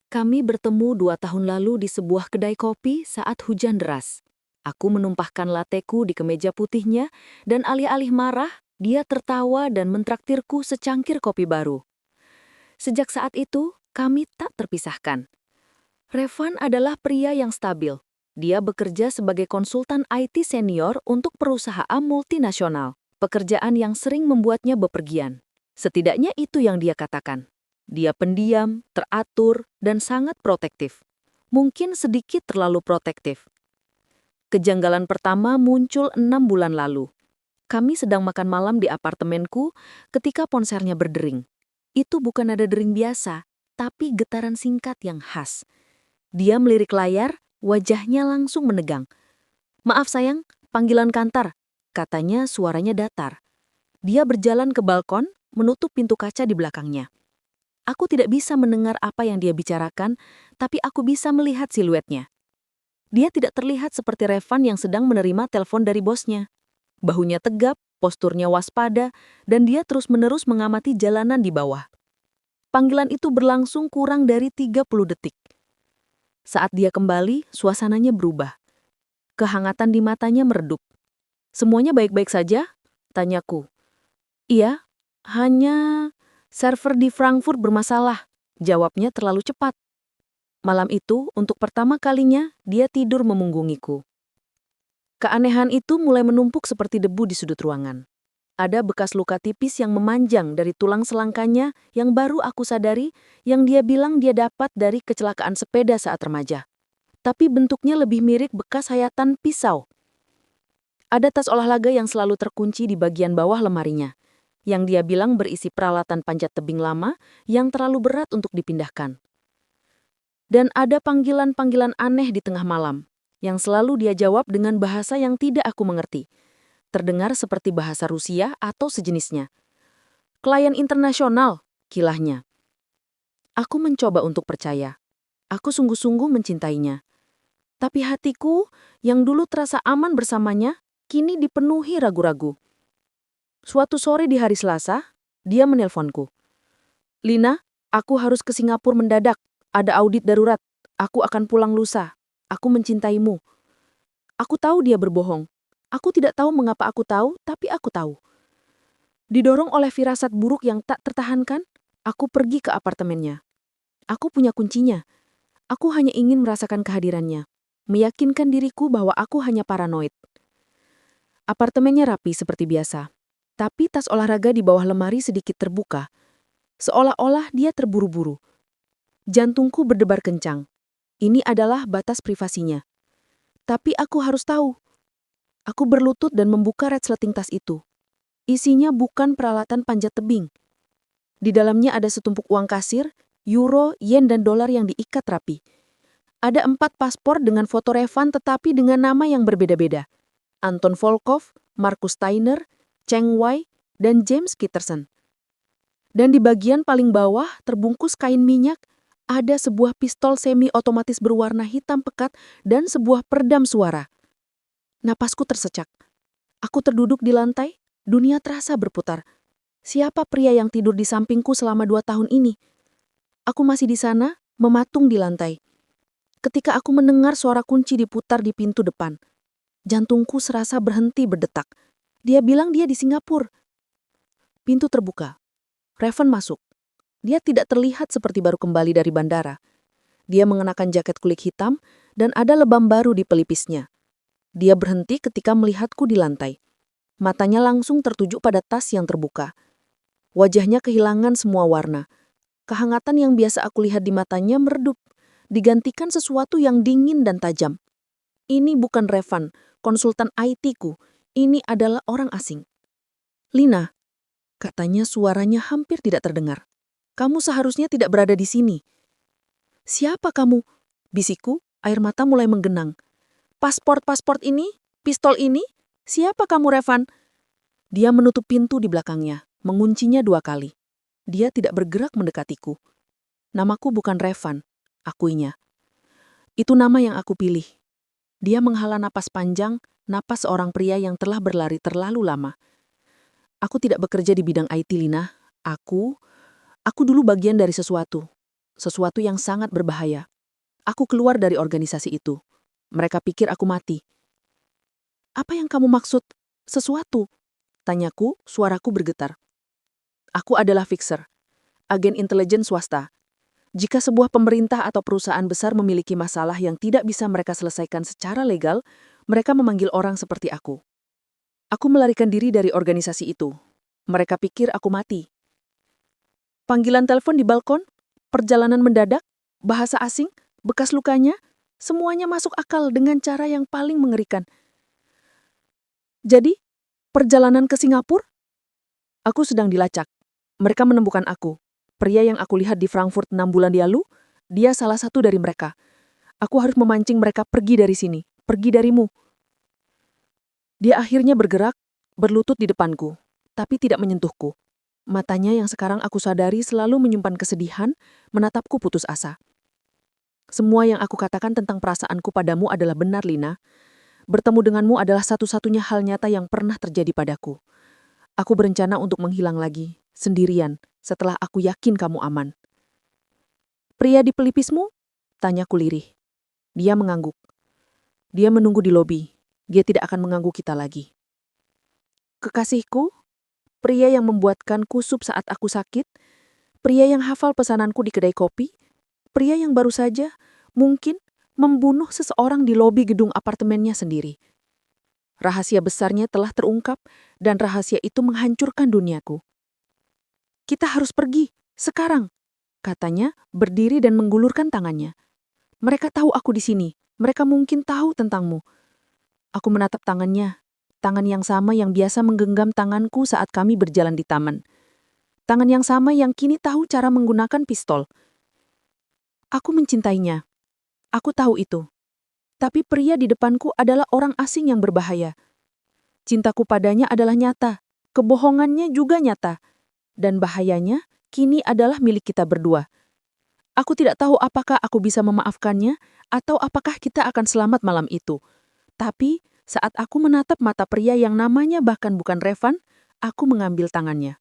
Kami bertemu 2 tahun lalu di sebuah kedai kopi saat hujan deras. Aku menumpahkan lateku di kemeja putihnya, dan alih-alih marah, dia tertawa dan mentraktirku secangkir kopi baru. Sejak saat itu, kami tak terpisahkan. Revan adalah pria yang stabil. Dia bekerja sebagai konsultan IT senior untuk perusahaan multinasional, pekerjaan yang sering membuatnya bepergian. Setidaknya itu yang dia katakan. Dia pendiam, teratur, dan sangat protektif. Mungkin sedikit terlalu protektif. Kejanggalan pertama muncul 6 bulan lalu. Kami sedang makan malam di apartemenku ketika ponselnya berdering. Itu bukan nada dering biasa, tapi getaran singkat yang khas. Dia melirik layar, wajahnya langsung menegang. "Maaf sayang, panggilan kantor," katanya suaranya datar. Dia berjalan ke balkon, menutup pintu kaca di belakangnya. Aku tidak bisa mendengar apa yang dia bicarakan, tapi aku bisa melihat siluetnya. Dia tidak terlihat seperti Revan yang sedang menerima telepon dari bosnya. Bahunya tegap, posturnya waspada, dan dia terus-menerus mengamati jalanan di bawah. Panggilan itu berlangsung kurang dari 30 detik. Saat dia kembali, suasananya berubah. Kehangatan di matanya meredup. "Semuanya baik-baik saja?" tanyaku. "Iya, hanya server di Frankfurt bermasalah," jawabnya terlalu cepat. Malam itu, untuk pertama kalinya, dia tidur memunggungiku. Keanehan itu mulai menumpuk seperti debu di sudut ruangan. Ada bekas luka tipis yang memanjang dari tulang selangkanya yang baru aku sadari, yang dia bilang dia dapat dari kecelakaan sepeda saat remaja. Tapi bentuknya lebih mirip bekas hayatan pisau. Ada tas olahraga yang selalu terkunci di bagian bawah lemarinya, yang dia bilang berisi peralatan panjat tebing lama yang terlalu berat untuk dipindahkan. Dan ada panggilan-panggilan aneh di tengah malam, yang selalu dia jawab dengan bahasa yang tidak aku mengerti. Terdengar seperti bahasa Rusia atau sejenisnya. "Klien internasional," kilahnya. Aku mencoba untuk percaya. Aku sungguh-sungguh mencintainya. Tapi hatiku, yang dulu terasa aman bersamanya, kini dipenuhi ragu-ragu. Suatu sore di hari Selasa, dia menelponku. "Lina, aku harus ke Singapura mendadak. Ada audit darurat. Aku akan pulang lusa. Aku mencintaimu." Aku tahu dia berbohong. Aku tidak tahu mengapa aku tahu, tapi aku tahu. Didorong oleh firasat buruk yang tak tertahankan, aku pergi ke apartemennya. Aku punya kuncinya. Aku hanya ingin merasakan kehadirannya, meyakinkan diriku bahwa aku hanya paranoid. Apartemennya rapi seperti biasa, tapi tas olahraga di bawah lemari sedikit terbuka, seolah-olah dia terburu-buru. Jantungku berdebar kencang. Ini adalah batas privasinya. Tapi aku harus tahu. Aku berlutut dan membuka resleting tas itu. Isinya bukan peralatan panjat tebing. Di dalamnya ada setumpuk uang kasir, euro, yen, dan dolar yang diikat rapi. Ada 4 paspor dengan foto Revan tetapi dengan nama yang berbeda-beda. Anton Volkov, Markus Steiner, Cheng Wei, dan James Kitterson. Dan di bagian paling bawah, terbungkus kain minyak, ada sebuah pistol semi-otomatis berwarna hitam pekat dan sebuah peredam suara. Napasku tersecak. Aku terduduk di lantai, dunia terasa berputar. Siapa pria yang tidur di sampingku selama 2 tahun ini? Aku masih di sana, mematung di lantai. Ketika aku mendengar suara kunci diputar di pintu depan, jantungku serasa berhenti berdetak. Dia bilang dia di Singapura. Pintu terbuka. Revan masuk. Dia tidak terlihat seperti baru kembali dari bandara. Dia mengenakan jaket kulit hitam dan ada lebam baru di pelipisnya. Dia berhenti ketika melihatku di lantai. Matanya langsung tertuju pada tas yang terbuka. Wajahnya kehilangan semua warna. Kehangatan yang biasa aku lihat di matanya meredup, digantikan sesuatu yang dingin dan tajam. Ini bukan Revan, konsultan IT-ku. Ini adalah orang asing. "Lina," katanya suaranya hampir tidak terdengar. "Kamu seharusnya tidak berada di sini." "Siapa kamu?" bisikku, air mata mulai menggenang. Pasport ini? Pistol ini? Siapa kamu, Revan?" Dia menutup pintu di belakangnya, menguncinya 2 kali. Dia tidak bergerak mendekatiku. "Namaku bukan Revan," akuinya. "Itu nama yang aku pilih." Dia menghela napas panjang, napas seorang pria yang telah berlari terlalu lama. "Aku tidak bekerja di bidang IT, Lina. Aku dulu bagian dari sesuatu. sesuatu yang sangat berbahaya. Aku keluar dari organisasi itu. Mereka pikir aku mati. Apa yang kamu maksud? Sesuatu? Tanyaku, suaraku bergetar. Aku adalah fixer, agen intelijen swasta. Jika sebuah pemerintah atau perusahaan besar memiliki masalah yang tidak bisa mereka selesaikan secara legal, mereka memanggil orang seperti aku. Aku melarikan diri dari organisasi itu. Mereka pikir aku mati. Panggilan telepon di balkon, perjalanan mendadak, bahasa asing, bekas lukanya, semuanya masuk akal dengan cara yang paling mengerikan. Jadi, perjalanan ke Singapura? Aku sedang dilacak. Mereka menemukan aku. Pria yang aku lihat di Frankfurt 6 bulan lalu, dia salah satu dari mereka. Aku harus memancing mereka pergi dari sini, pergi darimu. Dia akhirnya bergerak, berlutut di depanku, tapi tidak menyentuhku. Matanya yang sekarang aku sadari selalu menyimpan kesedihan, menatapku putus asa. Semua yang aku katakan tentang perasaanku padamu adalah benar, Lina. Bertemu denganmu adalah satu-satunya hal nyata yang pernah terjadi padaku. Aku berencana untuk menghilang lagi, sendirian, setelah aku yakin kamu aman. Pria di pelipismu? Tanyaku lirih. Dia mengangguk. Dia menunggu di lobi. Dia tidak akan mengganggu kita lagi. Kekasihku, pria yang membuatkanku sup saat aku sakit, pria yang hafal pesananku di kedai kopi, pria yang baru saja, mungkin, membunuh seseorang di lobi gedung apartemennya sendiri. Rahasia besarnya telah terungkap, dan rahasia itu menghancurkan duniaku. Kita harus pergi, sekarang, katanya, berdiri dan menggulurkan tangannya. Mereka tahu aku di sini, mereka mungkin tahu tentangmu. Aku menatap tangannya, tangan yang sama yang biasa menggenggam tanganku saat kami berjalan di taman. Tangan yang sama yang kini tahu cara menggunakan pistol. Aku mencintainya. Aku tahu itu. Tapi pria di depanku adalah orang asing yang berbahaya. Cintaku padanya adalah nyata, kebohongannya juga nyata. Dan bahayanya kini adalah milik kita berdua. Aku tidak tahu apakah aku bisa memaafkannya atau apakah kita akan selamat malam itu. Tapi saat aku menatap mata pria yang namanya bahkan bukan Revan, aku mengambil tangannya.